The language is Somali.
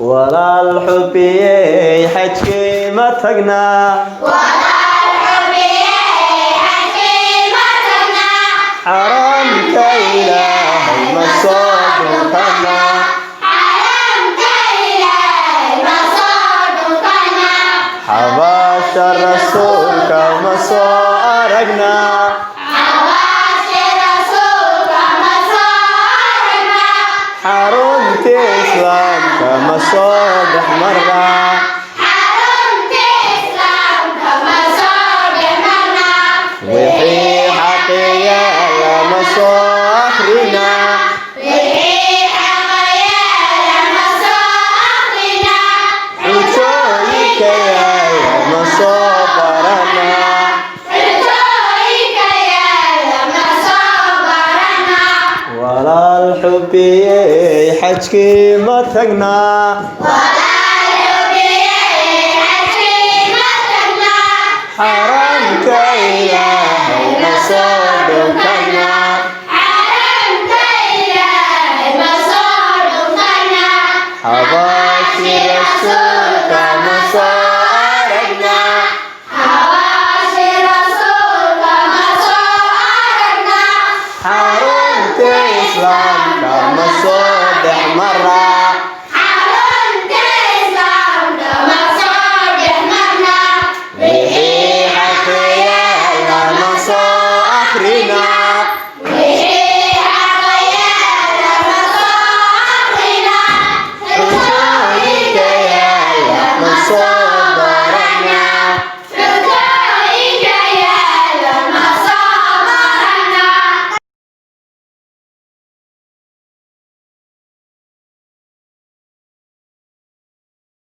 walaal xubiyey xajkii ma tagnaa xaramka ilaahay ma soo dhukanaa xabaasha rasuulka ma soo aragnaa xarunta islaamka ma soo dhex marnaa wixii xaqiya lama soo akrinaa cutooyinka yaala ma soo baranaa walaal xubiyey xajkii ma tagnaa xaramka ilaahay ma soo dhukanaa xabaashi rasuulka ma soo aragnaa xarunta islaamka ma soo